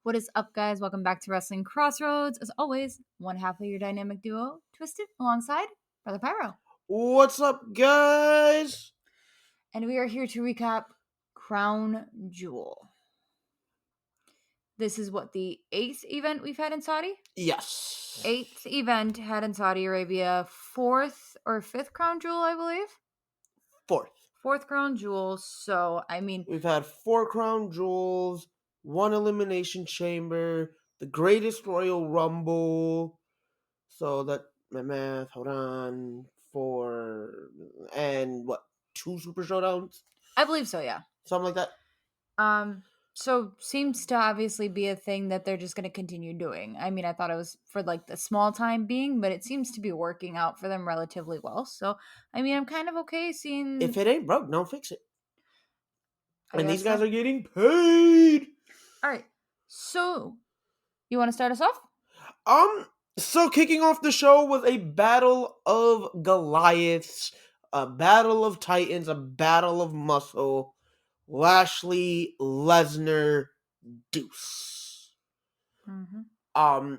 What is up, guys? Welcome back to Wrestling Crossroads. As always, one half of your dynamic duo, Twisted, alongside Brother Pyro. What's up, guys? And we are here to recap Crown Jewel. This is what, the 8th event we've had in Saudi? Yes. 8th event had in Saudi Arabia. 4th or 5th Crown Jewel, I believe? 4th Crown Jewel. So, I mean, We've had 4 Crown Jewels, 1 Elimination Chamber, the Greatest Royal Rumble. So that, my math, hold on, 4, and what, 2 Super Showdowns? I believe so, yeah. Something like that? So seems to obviously be a thing that they're just going to continue doing. I mean, I thought it was for like the small time being, but it seems to be working out for them relatively well. So, I mean, I'm kind of okay seeing. If it ain't broke, don't fix it. I And these guys so. are getting paid! All right. So, you want to start us off? So kicking off the show was a battle of Goliaths, a battle of Titans, a battle of muscle. Lashley, Lesnar, Deuce. Mm-hmm.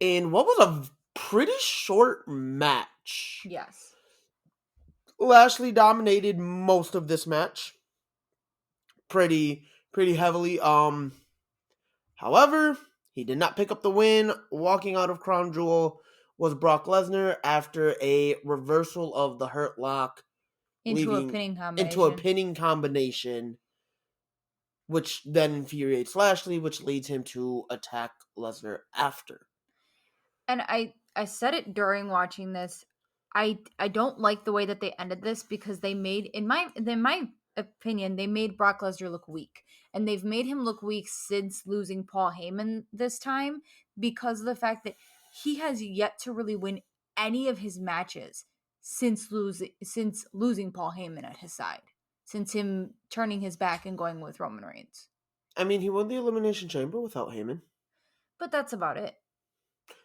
In what was a pretty short match. Yes. Lashley dominated most of this match. Pretty heavily. However, he did not pick up the win. Walking out of Crown Jewel was Brock Lesnar after a reversal of the Hurt Lock. Into a pinning combination. Which then infuriates Lashley, which leads him to attack Lesnar after. And I said it during watching this. I don't like the way that they ended this because they made, in my opinion, they made Brock Lesnar look weak. And they've made him look weak since losing Paul Heyman this time because of the fact that he has yet to really win any of his matches since losing Paul Heyman at his side. Since him turning his back and going with Roman Reigns. I mean, he won the Elimination Chamber without Heyman. But that's about it.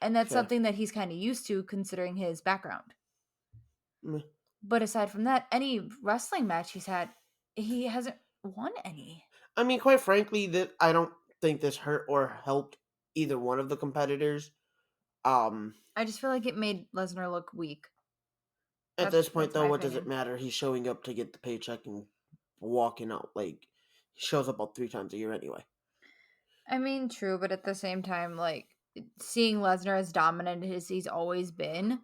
And that's something that he's kind of used to considering his background. But aside from that, any wrestling match he's had, he hasn't won any. I mean, quite frankly, I don't think this hurt or helped either one of the competitors. I just feel like it made Lesnar look weak. At this point, though, what does it matter? He's showing up to get the paycheck and walking out. Like, he shows up about 3 times a year anyway. I mean, true, but at the same time, like, seeing Lesnar as dominant as he's always been,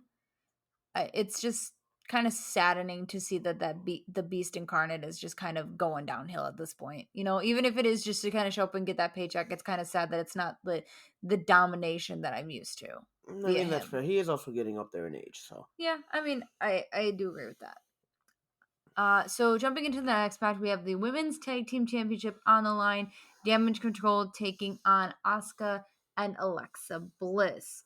it's just kind of saddening to see that the Beast Incarnate is just kind of going downhill at this point. You know, even if it is just to kind of show up and get that paycheck, it's kind of sad that it's not the domination that I'm used to. I mean, that's fair. He is also getting up there in age, so. Yeah, I mean, I do agree with that. So jumping into the next match, we have the Women's Tag Team Championship on the line. Damage Control taking on Asuka and Alexa Bliss.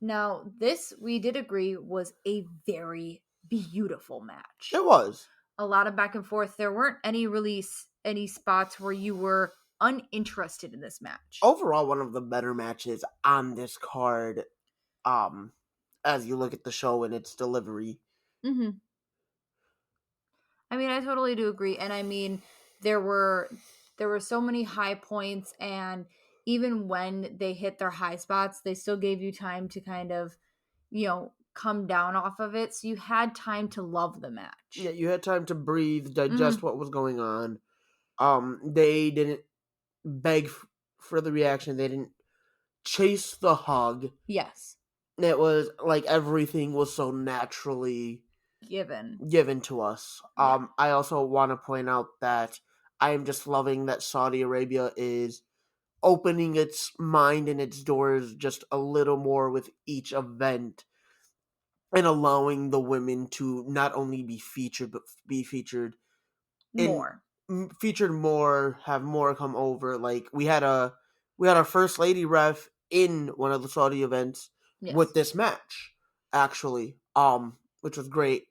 Now, this, we did agree, was a very beautiful match. It was. A lot of back and forth. There weren't any spots where you were uninterested in this match. Overall, one of the better matches on this card, as you look at the show and its delivery. Mm-hmm. I mean, I totally do agree. And I mean, there were so many high points, and even when they hit their high spots, they still gave you time to kind of, come down off of it. So you had time to love the match. Yeah, you had time to breathe, digest what was going on. They didn't beg for the reaction. They didn't chase the hug. Yes. It was like everything was so naturally given to us. Yeah. I also want to point out that I am just loving that Saudi Arabia is opening its mind and its doors just a little more with each event and allowing the women to not only be featured, but be featured more, have more come over. Like we had our first lady ref in one of the Saudi events with this match, actually, which was great.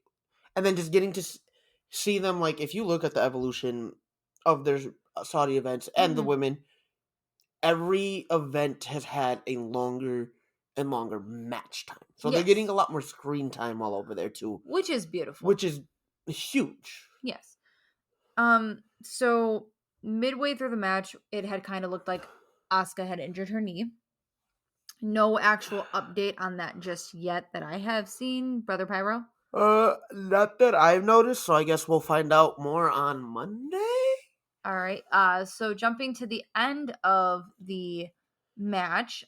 And then just getting to see them, like, if you look at the evolution of their Saudi events and the women, every event has had a longer and longer match time. So they're getting a lot more screen time all over there, too. Which is beautiful. Which is huge. Yes. So midway through the match, it had kind of looked like Asuka had injured her knee. No actual update on that just yet that I have seen, Brother Pyro. Not that I've noticed, so I guess we'll find out more on Monday. All right. So jumping to the end of the match,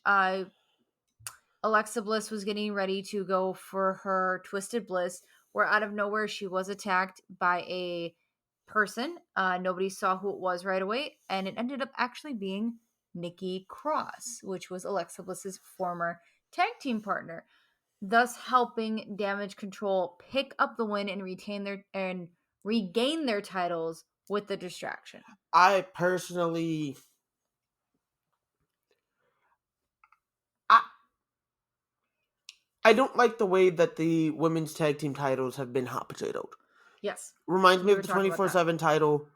Alexa Bliss was getting ready to go for her Twisted Bliss, where out of nowhere she was attacked by a person. Nobody saw who it was right away, and it ended up actually being Nikki Cross, which was Alexa Bliss's former tag team partner, thus helping Damage Control pick up the win and regain their titles with the distraction. I personally, I, I don't like the way that the women's tag team titles have been hot potatoed. Yes, Reminds me we of were the talking about that. 24/7 title,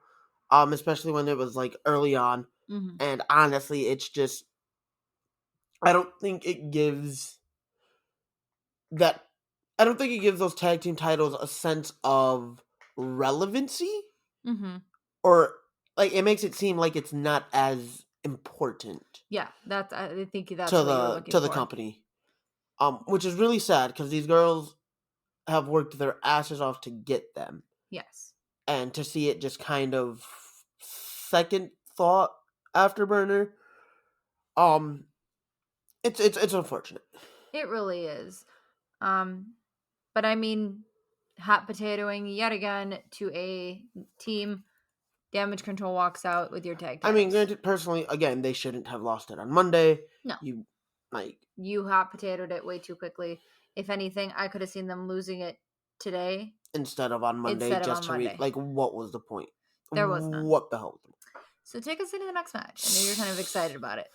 especially when it was like early on. Mm-hmm. And honestly, it's just I don't think it gives that. I don't think it gives those tag team titles a sense of relevancy, Mm-hmm. or like it makes it seem like it's not as important Yeah, I think that's to what you were the looking to the for. company. Which is really sad because these girls have worked their asses off to get them, Yes, and to see it just kind of second thought afterburner, um, it's unfortunate. it really is. Um, but I mean, hot potatoing yet again to a team. Damage Control walks out with your tag I mean, titles. granted, personally, again, they shouldn't have lost it on Monday. No, You like you hot potatoed it way too quickly. If anything, I could have seen them losing it today instead of on Monday instead of just on to read. Monday. Like, what was the point? There was none. What the hell? So take us into the next match. I know you're kind of excited about it.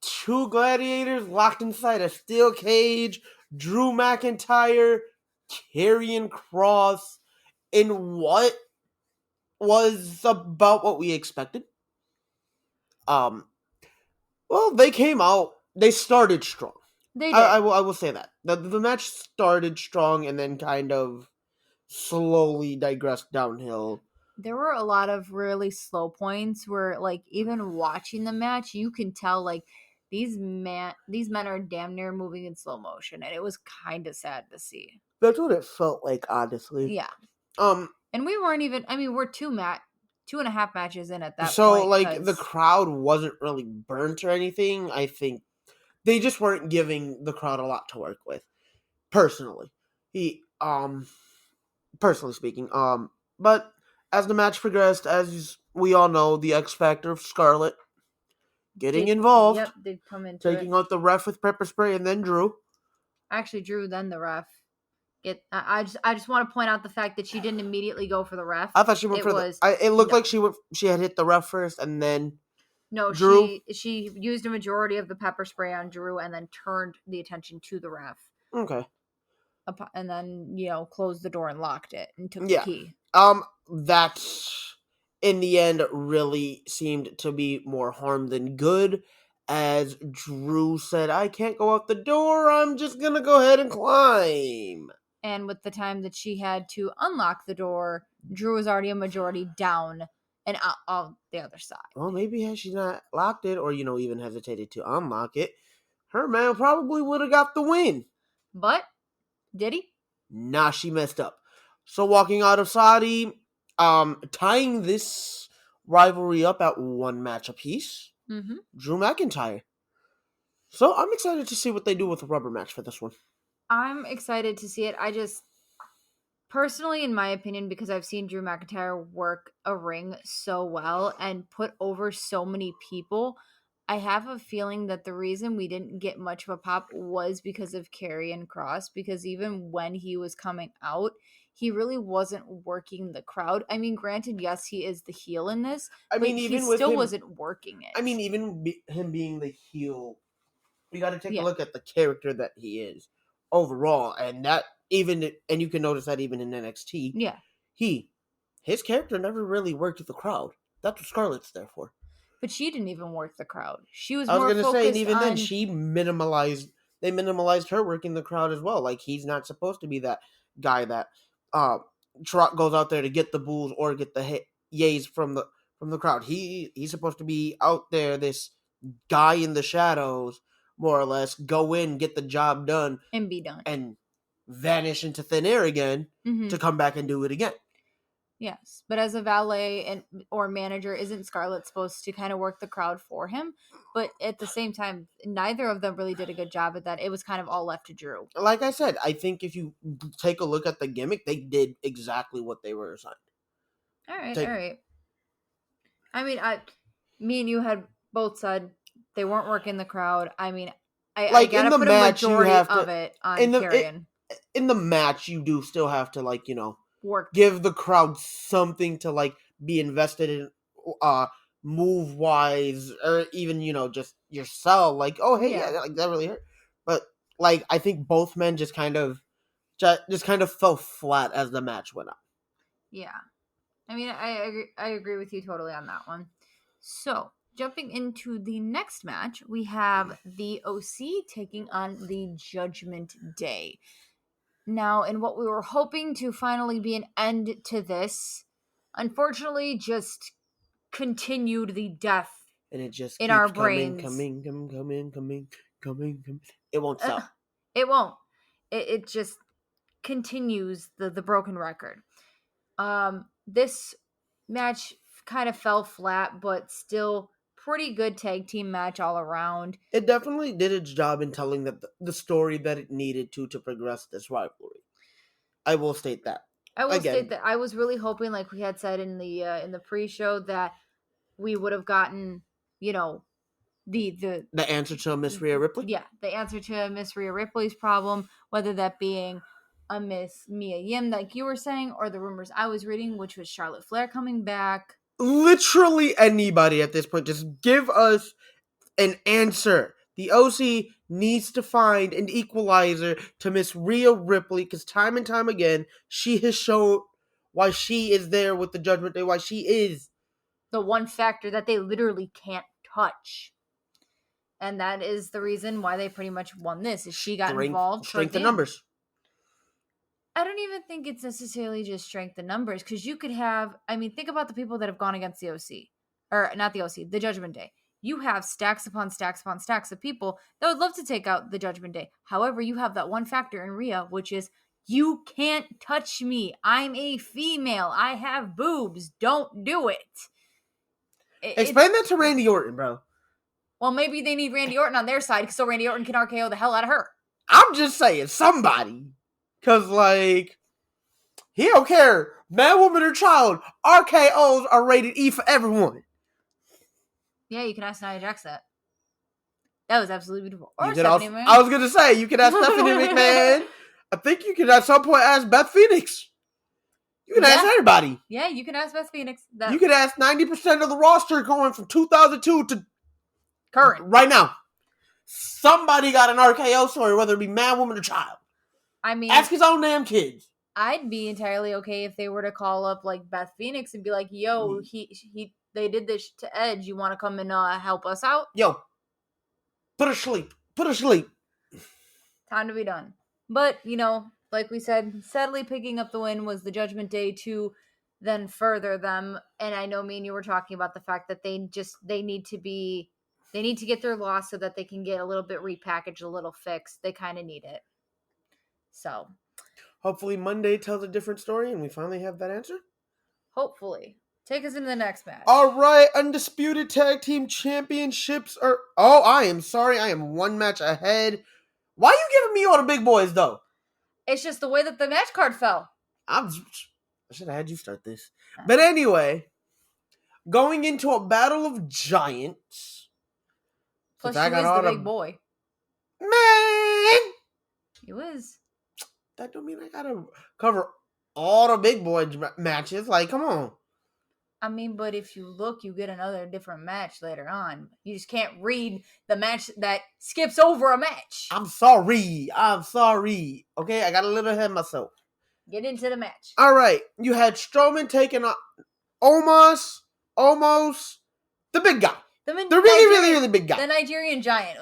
Two gladiators locked inside a steel cage. Drew McIntyre, Karrion Cross, in what was about what we expected. Um, well, they came out. They started strong. They I, did. I will say that the match started strong and then kind of slowly digressed downhill. There were a lot of really slow points where, like, even watching the match, you can tell, like, these men are damn near moving in slow motion, and it was kind of sad to see. That's what it felt like, honestly. Yeah, Um, and we weren't even. I mean, we're 2.5 matches in at that so point. like the Because crowd wasn't really burnt or anything. I think they just weren't giving the crowd a lot to work with. Personally, personally speaking, but as the match progressed, as we all know, the X Factor of Scarlett getting involved, did come into it. taking out the ref with pepper spray, and then Drew. Actually, Drew, then the ref. I just want to point out the fact that she didn't immediately go for the ref. I thought she went It for was it looked no. like she had hit the ref first, and then No, Drew. she used a majority of the pepper spray on Drew and then turned the attention to the ref. Okay. And then, closed the door and locked it and took the Yeah. key. That in the end really seemed to be more harm than good, as Drew said, "I can't go out the door. I'm just gonna go ahead and climb." And with the time that she had to unlock the door, Drew was already a majority down and out on the other side. Well, maybe had she not locked it, or even hesitated to unlock it, her man probably would have got the win. But did he? Nah, she messed up. So walking out of Saudi, tying this rivalry up at one match apiece, Mm-hmm. Drew McIntyre. So I'm excited to see what they do with a rubber match for this one. I'm excited to see it. I just personally, in my opinion, because I've seen Drew McIntyre work a ring so well and put over so many people, I have a feeling that the reason we didn't get much of a pop was because of Karrion Cross, because even when he was coming out, he really wasn't working the crowd. I mean, granted, yes, he is the heel in this, I but mean, he even with still him, wasn't working it. I mean, him being the heel, you got to take a Yeah. look at the character that he is overall, and you can notice that even in NXT, Yeah. his character never really worked with the crowd. That's what Scarlett's there for. But she didn't even work the crowd. She was I was more gonna say, and focused even then, on they minimalized her working the crowd as well. Like, he's not supposed to be that guy that goes out there to get the boos or get the yays from the crowd. He's supposed to be out there, this guy in the shadows, more or less, go in, get the job done, and be done. and vanish into thin air again to come back and do it again. Yes, but as a valet or manager, isn't Scarlett supposed to kind of work the crowd for him? But at the same time, neither of them really did a good job at that. It was kind of all left to Drew. Like I said, I think if you take a look at the gimmick, they did exactly what they were assigned. All right. I mean, me and you had both said they weren't working the crowd. I mean, I gotta put a majority of it on Karrion. In the match, you do still have to work, give the crowd something to be invested in, move wise, or even just yourself. Oh hey, yeah, that really hurt. But I think both men just kind of fell flat as the match went on. Yeah. I mean, I agree with you totally on that one. So, jumping into the next match, we have the OC taking on the Judgment Day. Now, in what we were hoping to finally be an end to this, unfortunately, just continued the death and it just in keeps our coming. It won't stop. It won't. It just continues the broken record. This match kind of fell flat, but still pretty good tag team match all around. It definitely did its job in telling the story that it needed to progress this rivalry. I will state that. I was really hoping, like we had said in the pre-show, that we would have gotten, the answer to Miss Rhea Ripley. Yeah, the answer to Miss Rhea Ripley's problem, whether that being a Miss Mia Yim, like you were saying, or the rumors I was reading, which was Charlotte Flair coming back. Literally anybody at this point, just give us an answer. The OC needs to find an equalizer to Miss Rhea Ripley, because time and time again, she has shown why she is there with the Judgment Day, why she is the one factor that they literally can't touch. And that is the reason why they pretty much won this, is she got involved. Strength in numbers. I don't even think it's necessarily just strength in numbers, because you could have, think about the people that have gone against the OC. Or not the OC, the Judgment Day. You have stacks upon stacks upon stacks of people that would love to take out the Judgment Day. However, you have that one factor in Rhea, which is, you can't touch me. I'm a female. I have boobs. Don't do it. Explain that to Randy Orton, bro. Well, maybe they need Randy Orton on their side, so Randy Orton can RKO the hell out of her. I'm just saying, somebody. Because, he don't care. Man, woman, or child. RKOs are rated E for everyone. Yeah, you can ask Nia Jax that. That was absolutely beautiful. Or Stephanie McMahon. I was going to say, you can ask Stephanie McMahon. I think you can at some point ask Beth Phoenix. You can ask everybody. Yeah, you can ask Beth Phoenix. You can ask 90% of the roster going from 2002 to current. Right now. Somebody got an RKO story, whether it be man, woman, or child. Ask his own damn kids. I'd be entirely okay if they were to call up Beth Phoenix and be like, "Yo, they did this to Edge. You want to come and help us out?" Yo, put her sleep. Time to be done. But like we said, sadly picking up the win was the Judgment Day to then further them. And I know me and you were talking about the fact that they need to get their loss so that they can get a little bit repackaged, a little fixed. They kind of need it. So hopefully Monday tells a different story and we finally have that answer. Hopefully. Take us into the next match. All right, Undisputed Tag Team Championships are... Oh, I am sorry. I am one match ahead. Why are you giving me all the big boys, though? It's just the way that the match card fell. I should have had you start this. But anyway, going into a battle of giants. Plus, you is the big boy. Man! You is. That don't mean I gotta cover all the big boy matches. Come on. But if you look, you get another different match later on. You just can't read the match that skips over a match. I'm sorry. Okay, I got a little ahead of myself. Get into the match. All right, you had Strowman taking on almost the big guy. The really big guy. The Nigerian giant.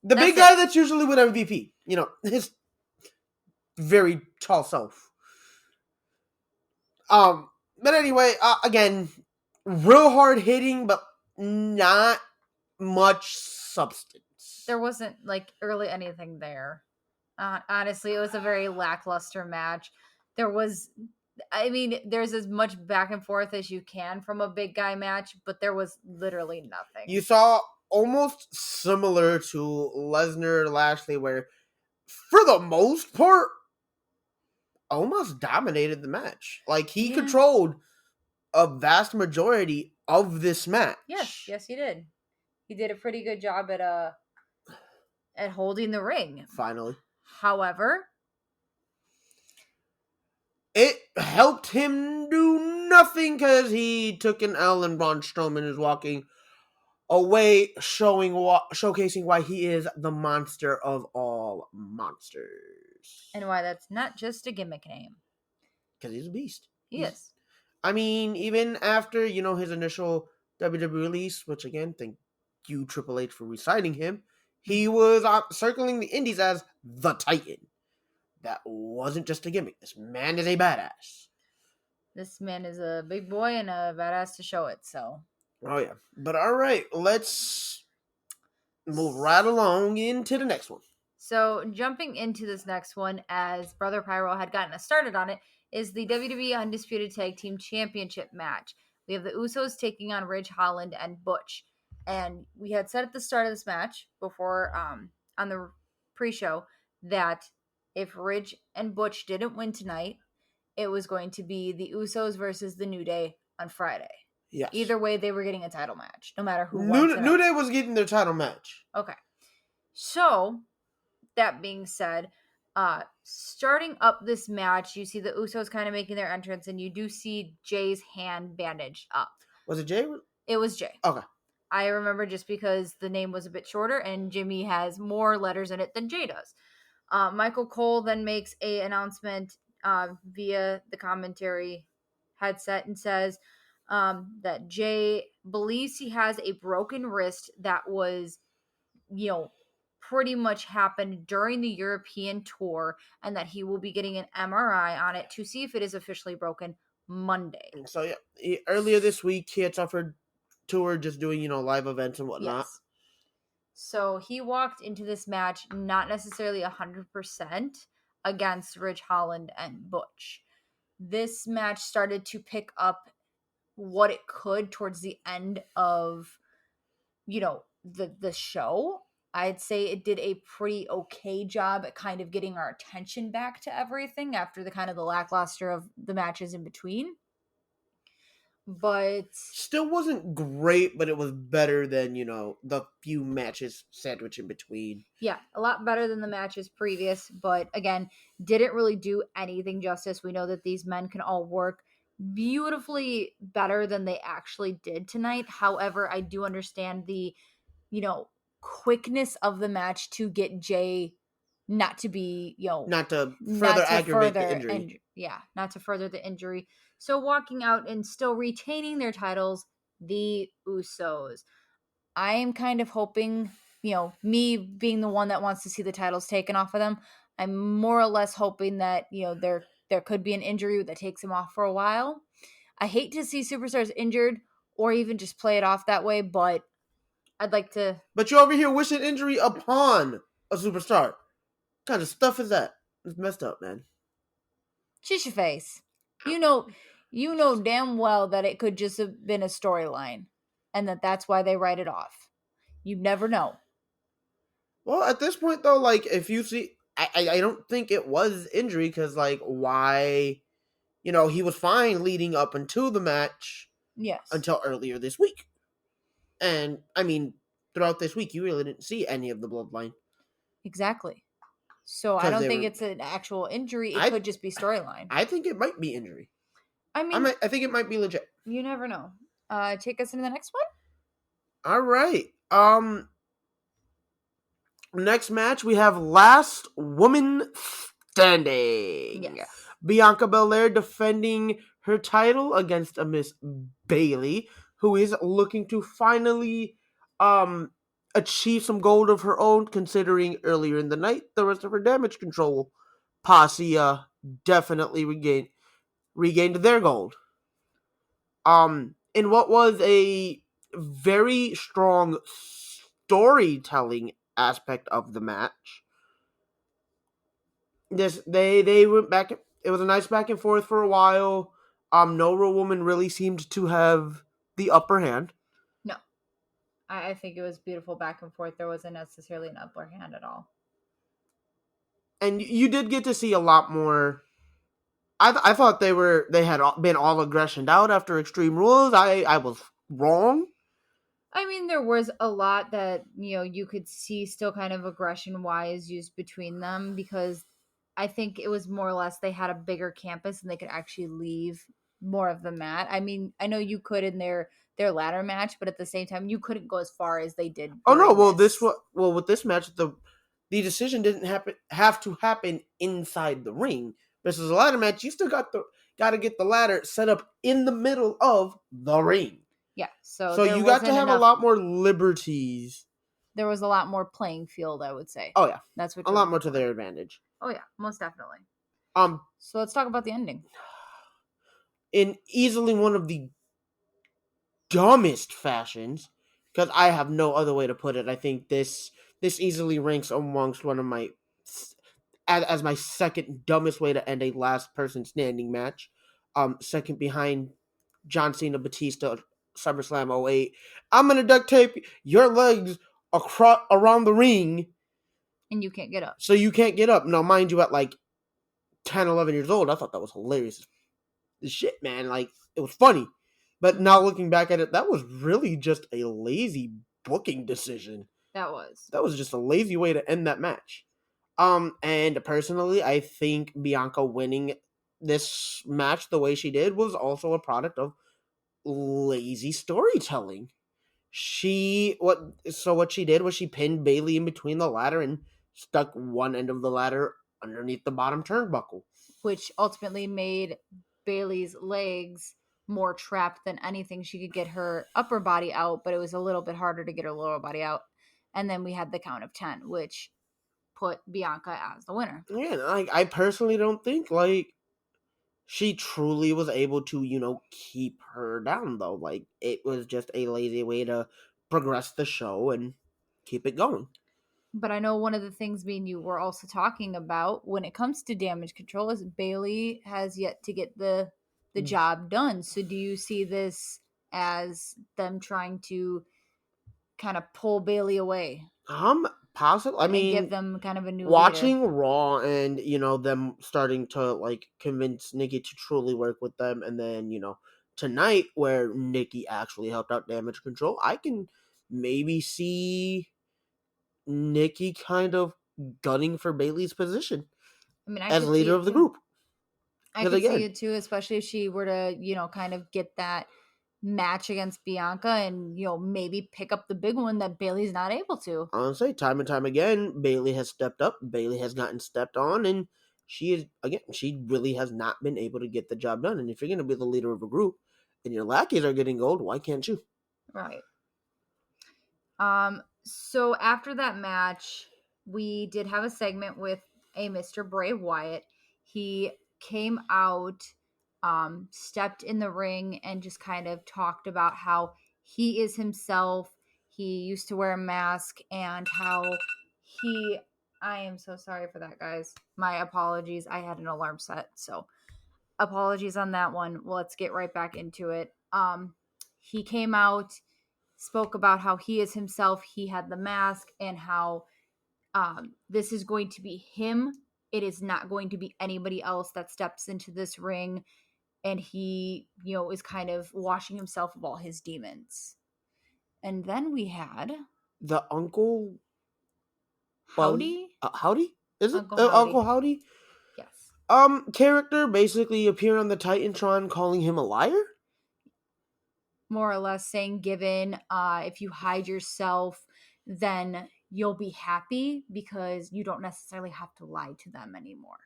The big guy that's usually with MVP. His very tall self. But anyway, again, real hard hitting, but not much substance. There wasn't like really anything there. Honestly, it was a very lackluster match. There was, I mean, there's as much back and forth as you can from a big guy match, but there was literally nothing. You saw almost similar to Lesnar Lashley, where for the most part, almost dominated the match. Like he Yeah. controlled a vast majority of this match. Yes, he did. He did a pretty good job at holding the ring. Finally. However, it helped him do nothing because he took an L and Braun Strowman is walking away, showcasing why he is the monster of all monsters. And why that's not just a gimmick name. Because he's a beast. He is. I mean, even after, his initial WWE release, which again, thank you, Triple H, for re-signing him, he was circling the indies as the Titan. That wasn't just a gimmick. This man is a badass. This man is a big boy and a badass to show it, so. Oh, yeah. But all right, let's move right along into the next one. So, jumping into this next one, as Brother Pyro had gotten us started on it, is the WWE Undisputed Tag Team Championship match. We have the Usos taking on Ridge Holland and Butch. And we had said at the start of this match, before on the pre-show, that if Ridge and Butch didn't win tonight, it was going to be the Usos versus the New Day on Friday. Yes. Either way, they were getting a title match, no matter who won tonight. New Day was getting their title match. Okay. So, that being said, starting up this match, you see the Usos kind of making their entrance, and you do see Jay's hand bandaged up. Was it Jay? It was Jay. Okay. I remember just because the name was a bit shorter, and Jimmy has more letters in it than Jay does. Michael Cole then makes an announcement via the commentary headset and says that Jay believes he has a broken wrist that was, pretty much happened during the European tour, and that he will be getting an MRI on it to see if it is officially broken Monday. So, yeah, earlier this week, he had suffered tour just doing, live events and whatnot. Yes. So he walked into this match not necessarily 100% against Ridge Holland and Butch. This match started to pick up what it could towards the end of, the show. I'd say it did a pretty okay job at kind of getting our attention back to everything after the kind of the lackluster of the matches in between. But still wasn't great, but it was better than, the few matches sandwiched in between. Yeah, a lot better than the matches previous, but again, didn't really do anything justice. We know that these men can all work beautifully better than they actually did tonight. However, I do understand the, quickness of the match to get Jay not to be, not to further aggravate the injury. Not to further the injury. So walking out and still retaining their titles, the Usos. I am kind of hoping, me being the one that wants to see the titles taken off of them, I'm more or less hoping that, there could be an injury that takes him off for a while. I hate to see superstars injured or even just play it off that way, but I'd like to. But you're over here wishing injury upon a superstar. What kind of stuff is that? It's messed up, man. Shush your face. You know damn well that it could just have been a storyline, and that's why they write it off. You never know. Well, at this point, though, like, if you see, I don't think it was injury, because, like, why, he was fine leading up until the match. Yes. Until earlier this week. And, I mean, throughout this week, you really didn't see any of the bloodline. Exactly. So I don't think it's an actual injury. It could just be storyline. I think it might be injury. I mean, I think it might be legit. You never know. Take us into the next one. All right. Next match, we have Last Woman Standing. Yes. Bianca Belair defending her title against a Miss Bayley, who is looking to finally achieve some gold of her own, considering earlier in the night the rest of her Damage Control posse definitely regained their gold. In what was a very strong storytelling aspect of the match. They went back. It was a nice back and forth for a while. No real woman really seemed to have the upper hand. No, I think it was beautiful back and forth. There wasn't necessarily an upper hand at all. And you did get to see a lot more. I thought they had been all aggressioned out after Extreme Rules. I was wrong. I mean, there was a lot that, you could see still kind of aggression wise used between them, because I think it was more or less they had a bigger campus and they could actually leave more of the mat. I mean, I know you could in their ladder match, but at the same time, you couldn't go as far as they did Oh no! during Well, this. with this match, the decision didn't have to happen inside the ring. This is a ladder match. You still got to get the ladder set up in the middle of the ring. Yeah, so So there you got to wasn't have a enough. lot more liberties. There was a lot more playing field, I would say. Oh yeah, That's what a you're lot more looking to for. their advantage. Oh yeah, most definitely. Um, So let's talk about the ending. in easily one of the dumbest fashions, because I have no other way to put it. I think this easily ranks amongst one of my as my second dumbest way to end a last person standing match. Second behind John Cena Batista SummerSlam '08. I'm gonna duct tape your legs across around the ring And you can't get up. so you can't get up. Now, mind you, at like 10, 11 years old, I thought that was hilarious as shit, man. Like, it was funny. But now looking back at it, that was really just a lazy booking decision. That was. That was just a lazy way to end that match. And personally, I think Bianca winning this match the way she did was also a product of lazy storytelling. What she did was she pinned Bayley in between the ladder and stuck one end of the ladder underneath the bottom turnbuckle. Which ultimately made Bailey's legs more trapped than anything. She could get her upper body out, but it was a little bit harder to get her lower body out. And then we had the count of 10, which put Bianca as the winner. Yeah, I personally don't think like she truly was able to, keep her down though. Like it was just a lazy way to progress the show and keep it going. But I know one of the things me and you were also talking about when it comes to damage control is Bailey has yet to get the job done. So do you see this as them trying to kind of pull Bailey away Possible. I and give mean, them kind of a new leader? watching Raw and them starting to like convince Nikki to truly work with them, and then tonight where Nikki actually helped out Damage Control, I can maybe see Nikki kind of gunning for Bailey's position I mean, I as could see leader it of the too. group. I Because could see again, it too, especially if she were to, kind of get that match against Bianca and, maybe pick up the big one that Bailey's not able to. honestly, time and time again, Bailey has stepped up. Bailey has gotten stepped on, and she really has not been able to get the job done. And if you're going to be the leader of a group, and your lackeys are getting gold, why can't you? Right. So after that match, we did have a segment with a Mr. Bray Wyatt. He came out, stepped in the ring, and just kind of talked about how he is himself. He used to wear a mask, and how he. I am so sorry for that, guys. My apologies. I had an alarm set, so apologies on that one. Well, let's get right back into it. He came out, spoke about how he is himself. He had the mask, and how this is going to be him. It is not going to be anybody else that steps into this ring. And he, is kind of washing himself of all his demons. And then we had The Uncle Buzz, Howdy. Howdy? Is it Uncle Howdy. Uncle Howdy? Yes. Character basically appear on the Titantron calling him a liar? More or less saying, given if you hide yourself, then you'll be happy because you don't necessarily have to lie to them anymore.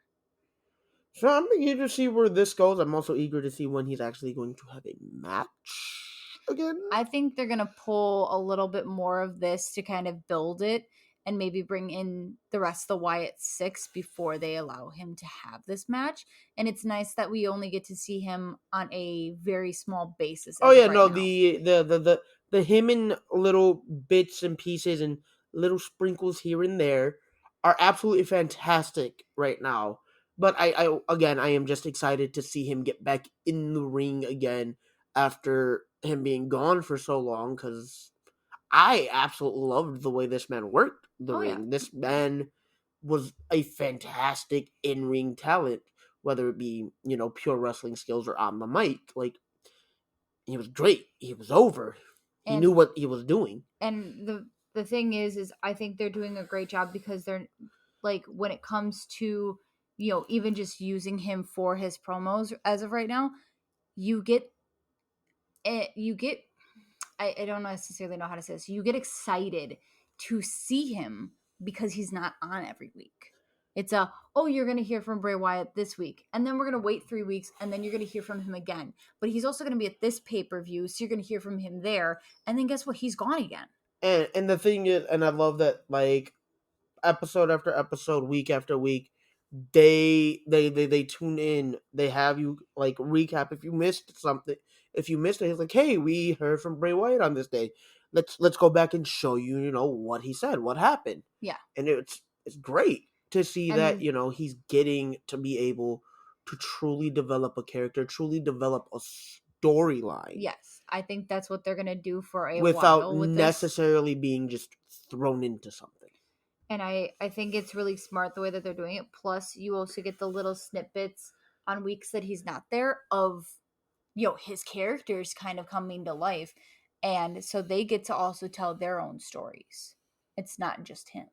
So I'm eager to see where this goes. I'm also eager to see when he's actually going to have a match again. I think they're going to pull a little bit more of this to kind of build it and maybe bring in the rest of the Wyatt Six before they allow him to have this match. And it's nice that we only get to see him on a very small basis. Oh yeah, right no, now. the him and little bits and pieces and little sprinkles here and there are absolutely fantastic right now. But I again, I am just excited to see him get back in the ring again after him being gone for so long, because I absolutely loved the way this man worked the Oh yeah. ring. This man was a fantastic in-ring talent, whether it be, pure wrestling skills or on the mic. Like, he was great. He was over. He knew And what he was doing. the thing is I think they're doing a great job, because they're like, when it comes to, even just using him for his promos as of right now, you get you get I don't necessarily know how to say this. You get excited to see him because he's not on every week. It's you're going to hear from Bray Wyatt this week, and then we're going to wait 3 weeks, and then you're going to hear from him again. But he's also going to be at this pay-per-view, so you're going to hear from him there, and then guess what? He's gone again. And the thing is, and I love that, like, episode after episode, week after week, they tune in. They have you, like, recap if you missed something. If you missed it, it's like, hey, we heard from Bray Wyatt on this day. Let's go back and show you, what he said, what happened. Yeah. And it's great to see that, And he's getting to be able to truly develop a character, truly develop a storyline. yes, I think that's what they're going to do for a Without while with necessarily being just thrown into something. And I think it's really smart the way that they're doing it. Plus, you also get the little snippets on weeks that he's not there of, his characters kind of coming to life. And so they get to also tell their own stories. It's not just him.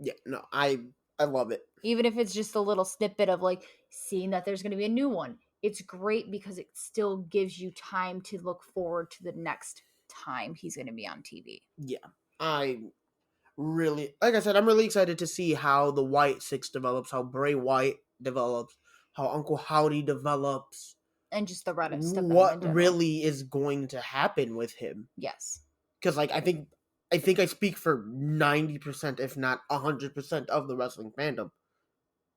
Yeah, no, I love it. Even if it's just a little snippet of, like, seeing that there's going to be a new one. It's great because it still gives you time to look forward to the next time he's going to be on TV. Yeah, like I said, I'm really excited to see how the Wyatt Six develops, how Bray Wyatt develops, how Uncle Howdy develops, And just the rest of them what in general. really is going to happen with him. Yes. Because, like, I think I speak for 90%, if not 100% of the wrestling fandom.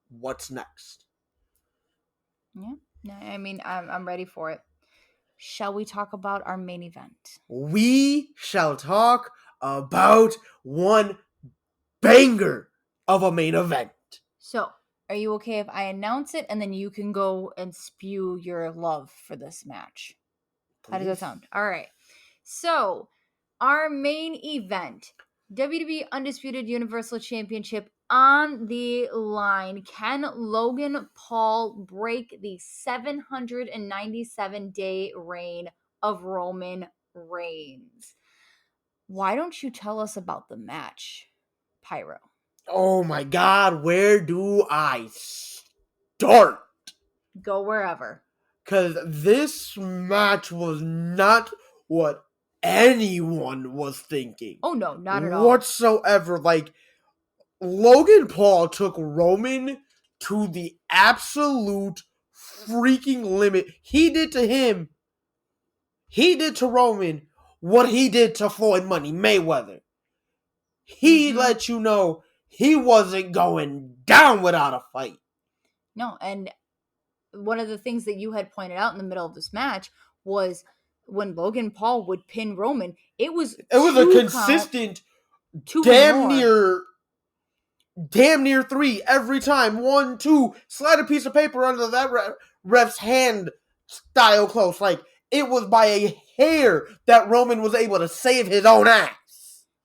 What's next? Yeah. I mean, I'm ready for it. Shall we talk about our main event? We shall talk about one banger of a main event. So, are you okay if I announce it and then you can go and spew your love for this match? How does that sound? All right. So, our main event, WWE Undisputed Universal Championship on the line. Can Logan Paul break the 797-day reign of Roman Reigns? Why don't you tell us about the match, Pyro? Oh my god, where do I start? Go wherever. Because this match was not what anyone was thinking. Oh no, not at all. Whatsoever. Like, Logan Paul took Roman to the absolute freaking limit. He did to Roman what he did to Floyd Money Mayweather. He let you know he wasn't going down without a fight. No, and one of the things that you had pointed out in the middle of this match was when Logan Paul would pin Roman, it was a consistent damn near 3 every time. 1, 2, slide a piece of paper under that ref's hand style close. Like, it was by a hair that Roman was able to save his own ass.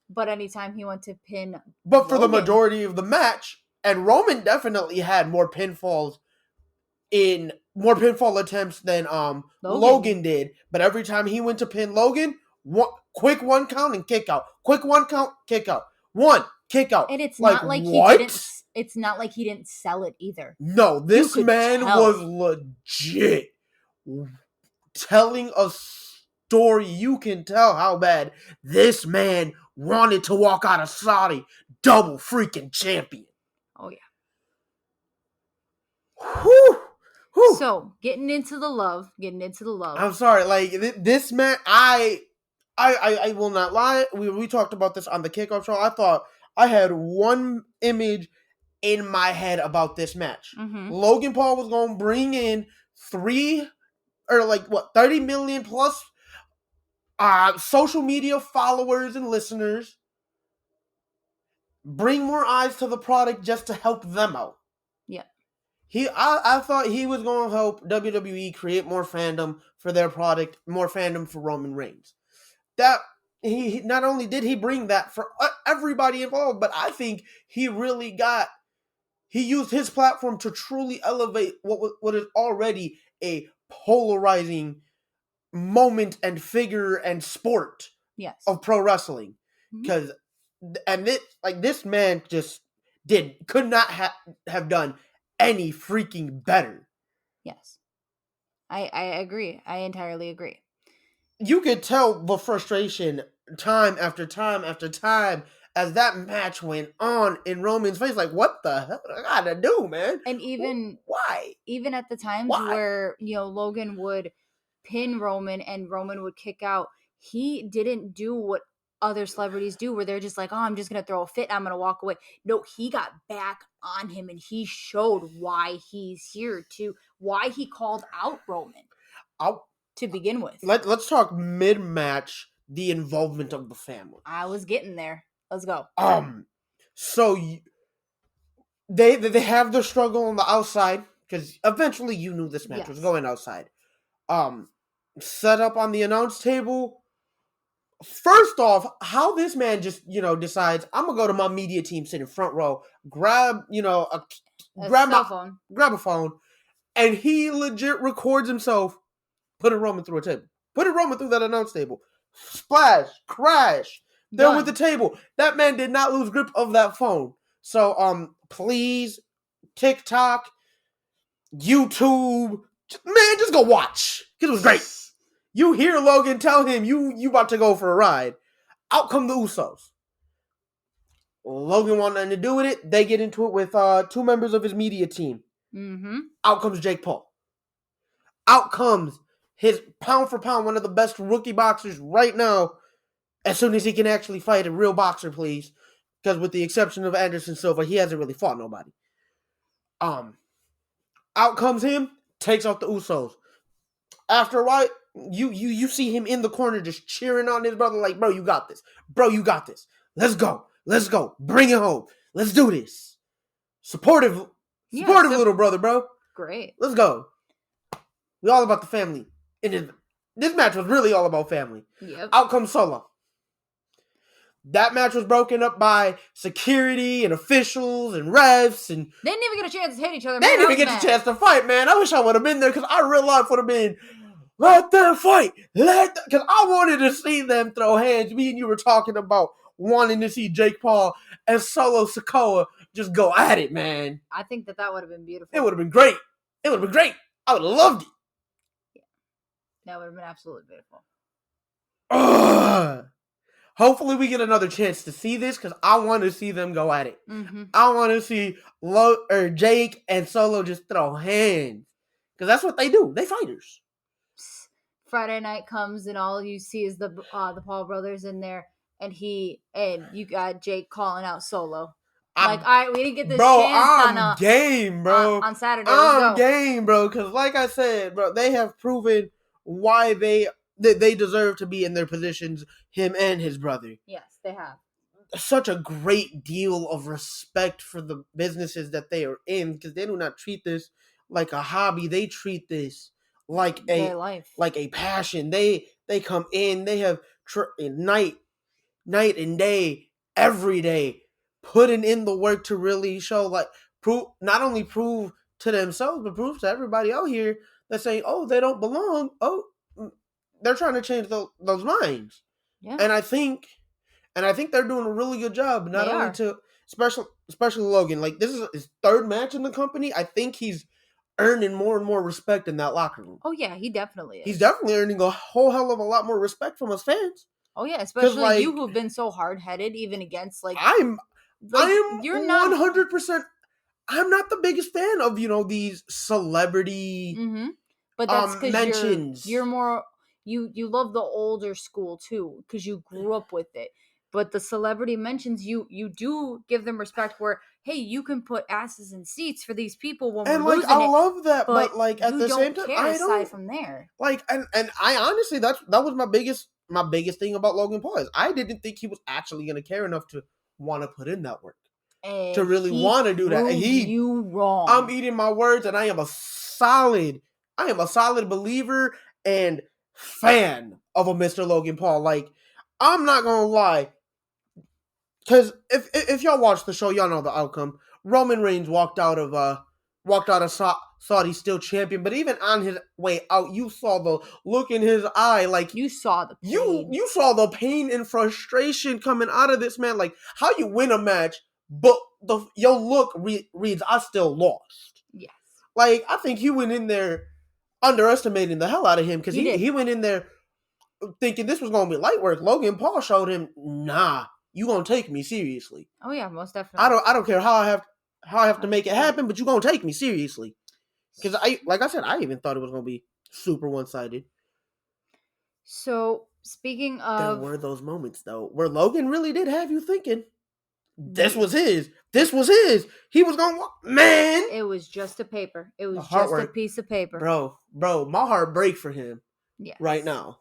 But anytime he went to pin But for the majority of the match, and Roman definitely had more pinfall attempts than Logan did. But every time he went to pin Logan, quick 1 count and kick out. Quick 1 count, kick out. 1 kick out. And it's not like what? It's not like he didn't sell it either. No, this man was legit telling a story. You can tell how bad this man wanted to walk out of Saudi double freaking champion. Oh yeah. Whew. So, getting into the love. I'm sorry, like, this man, I will not lie. We talked about this on the kickoff show. I thought I had one image in my head about this match. Logan Paul was going to bring in 30 million plus Social media followers and listeners, bring more eyes to the product just to help them out. Yeah. I thought he was going to help WWE create more fandom for their product, more fandom for Roman Reigns. That he not only did he bring that for everybody involved, but I think he used his platform to truly elevate what is already a polarizing moment and figure and sport Yes. of pro wrestling. Because this man just could not have done any freaking better. Yes. I agree. I entirely agree. You could tell the frustration time after time after time as that match went on in Roman's face. Like, what the hell do I gotta do, man? And even why? Even at the times where, Logan would pin Roman and Roman would kick out, he didn't do what other celebrities do where they're just like, oh, I'm just going to throw a fit, I'm going to walk away. No, he got back on him and he showed why he's here, why he called out Roman to begin with. Let's talk mid-match, the involvement of the family. I was getting there. Let's go. So they have their struggle on the outside, because eventually you knew this match was going outside. Set up on the announce table. First off, how this man just, decides, I'm gonna go to my media team sitting front row, grab a phone, and he legit records himself putting Roman through a table. Putting Roman through that announce table. Splash, crash. There with the table. That man did not lose grip of that phone. So, please, TikTok, YouTube, just go watch. Because it was great. You hear Logan tell him, you about to go for a ride. Out come the Usos. Logan wanted nothing to do with it. They get into it with two members of his media team. Mm-hmm. Out comes Jake Paul. Out comes his pound for pound, one of the best rookie boxers right now. As soon as he can actually fight a real boxer, please. Because with the exception of Anderson Silva, he hasn't really fought nobody. Out comes him, takes out the Usos. After a while, you see him in the corner just cheering on his brother like, bro, you got this. Bro, you got this. Let's go. Let's go. Bring it home. Let's do this. Supportive little brother, bro. Great. Let's go. We all about the family. And this match was really all about family. Yep. Out comes Solo. That match was broken up by security and officials and refs, and they didn't even get a chance to hit each other. They didn't even get a chance to fight, man. I wish I would have been there, because I real life would have been, let them fight. Because I wanted to see them throw hands. Me and you were talking about wanting to see Jake Paul and Solo Sikoa just go at it, man. I think that would have been beautiful. It would have been great. I would have loved it. Yeah. That would have been absolutely beautiful. Hopefully we get another chance to see this, because I want to see them go at it. Mm-hmm. I want to see Jake and Solo just throw hands, because that's what they do. They fighters. Friday night comes and all you see is the Paul brothers in there, and you got Jake calling out Solo. All right, we didn't get this chance game, bro. On Saturday. I'm game, bro, because like I said, bro, they have proven why they deserve to be in their positions, him and his brother. Yes, they have. Such a great deal of respect for the businesses that they are in, because they do not treat this like a hobby. They treat this like a passion. They come in. They have night and day, every day, putting in the work to really show, not only prove to themselves, but prove to everybody out here that's saying, oh, they don't belong. Oh, they're trying to change those minds. Yeah. And I think they're doing a really good job. Not only to especially Logan. Like, this is his third match in the company. I think he's earning more and more respect in that locker room. Oh yeah, he definitely is. He's definitely earning a whole hell of a lot more respect from his fans. Oh yeah, especially you who've been so hard headed, even against you're not 100%. I'm not the biggest fan of these celebrity. Mm-hmm. But that's because mentions. You're more. You love the older school too, because you grew up with it. But the celebrity mentions, you do give them respect where, hey, you can put asses in seats for these people when we're losing I love that, but at the same time, I don't care aside from there. And I honestly, that was my biggest my biggest thing about Logan Paul is I didn't think he was actually going to care enough to want to put in that work, to And really he want to do that. proved you wrong. I'm eating my words, and I am a solid believer and fan of a Mr. Logan Paul. Like, I'm not gonna lie, because if y'all watch the show, y'all know the outcome. Roman Reigns walked out of Saudi still champion, but even on his way out, you saw the look in his eye, like You saw the pain. you saw the pain and frustration coming out of this man. Like, how you win a match, but your look reads, I still lost. Yes. Like, I think he went in there underestimating the hell out of him, because he went in there thinking this was going to be light work. Logan Paul showed him, nah, you going to take me seriously. Oh yeah, most definitely. I don't care how I have to make it happen, but you going to take me seriously. Because like I said, I even thought it was going to be super one-sided. So, speaking of... There were those moments, though, where Logan really did have you thinking, this was his. This was his. He was going, man. It was just a paper. It was just a piece of paper. Bro, my heart breaks for him right now.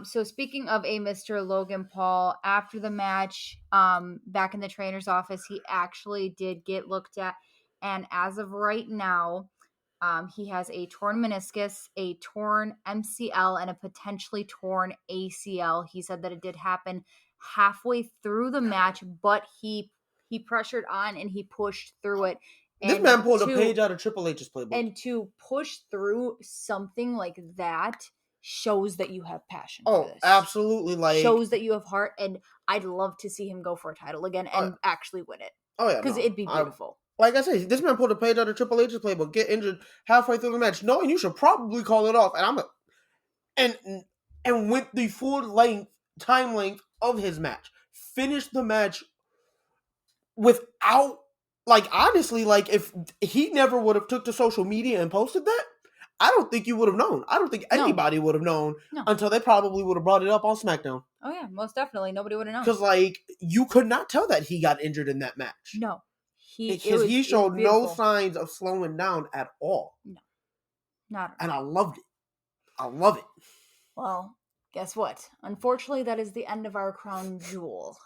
So speaking of a Mr. Logan Paul, after the match, back in the trainer's office, he actually did get looked at. And as of right now, he has a torn meniscus, a torn MCL, and a potentially torn ACL. He said that it did happen halfway through the match, but he pressured on and he pushed through it. This man pulled a page out of Triple H's playbook. And to push through something like that shows that you have passion for this. Absolutely. Like, shows that you have heart, and I'd love to see him go for a title again and actually win it. Oh yeah, because it'd be beautiful. Like I said, this man pulled a page out of Triple H's playbook, get injured halfway through the match, knowing you should probably call it off, and went the full time length of his match, finished the match without, like, honestly, like, if he never would have took to social media and posted that, I don't think you would have known. I don't think anybody would have known until they probably would have brought it up on SmackDown. Oh yeah, most definitely. Nobody would have known. Because, like, you could not tell that he got injured in that match. No. He showed no signs of slowing down at all. No. Not at all. And I loved it. I love it. Well, guess what? Unfortunately, that is the end of our crown jewel.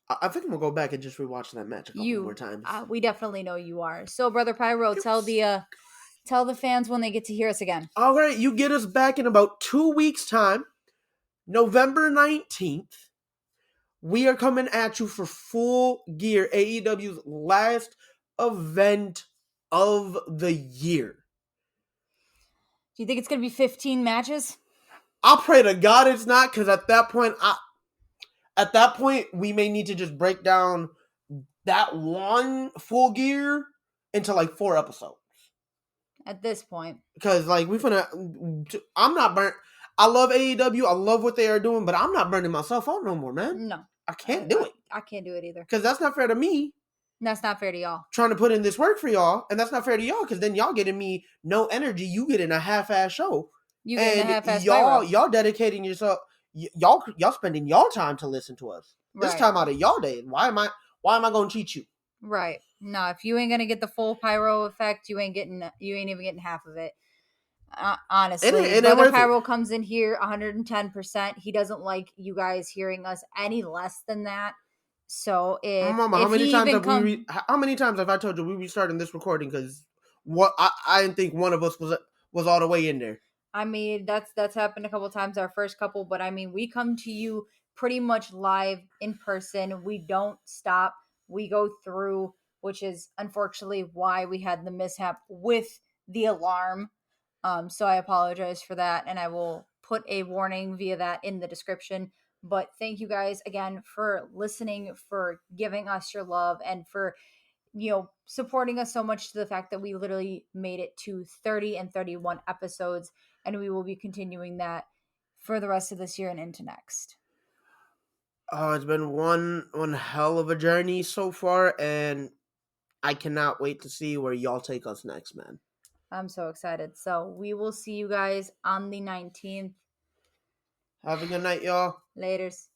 I think I'm going to go back and just rewatch that match a couple more times. We definitely know you are. So, Brother Pyro, tell the fans when they get to hear us again. All right, you get us back in about 2 weeks' time. November 19th. We are coming at you for Full Gear, AEW's last event of the year. Do you think it's going to be 15 matches? I pray to God it's not, because at that point, we may need to just break down that one Full Gear into like 4 episodes. At this point. Because, like, I'm not burnt. I love AEW. I love what they are doing, but I'm not burning myself out no more, man. No. I can't do it. I can't do it either. Because that's not fair to me. That's not fair to y'all. Trying to put in this work for y'all, and that's not fair to y'all, because then y'all getting me no energy. You getting a half-ass show. You getting a half-ass y'all dedicating yourself. Y'all spending y'all time to listen to us. This time out of y'all day. Why am I going to cheat you? Right. No, if you ain't gonna get the full Pyro effect, you ain't even getting half of it. Honestly, Brother Pyro comes in here 110%. He doesn't like you guys hearing us any less than that. So how many times have I told you we restarting this recording because I didn't think one of us was all the way in there. I mean, that's happened a couple times, our first couple, but I mean, we come to you pretty much live in person. We don't stop. We go through, which is unfortunately why we had the mishap with the alarm. So I apologize for that, and I will put a warning via that in the description. But thank you guys again for listening, for giving us your love, and for, supporting us so much to the fact that we literally made it to 30 and 31 episodes, and we will be continuing that for the rest of this year and into next. Oh, it's been one hell of a journey so far, and I cannot wait to see where y'all take us next, man. I'm so excited. So we will see you guys on the 19th. Have a good night, y'all. Laters.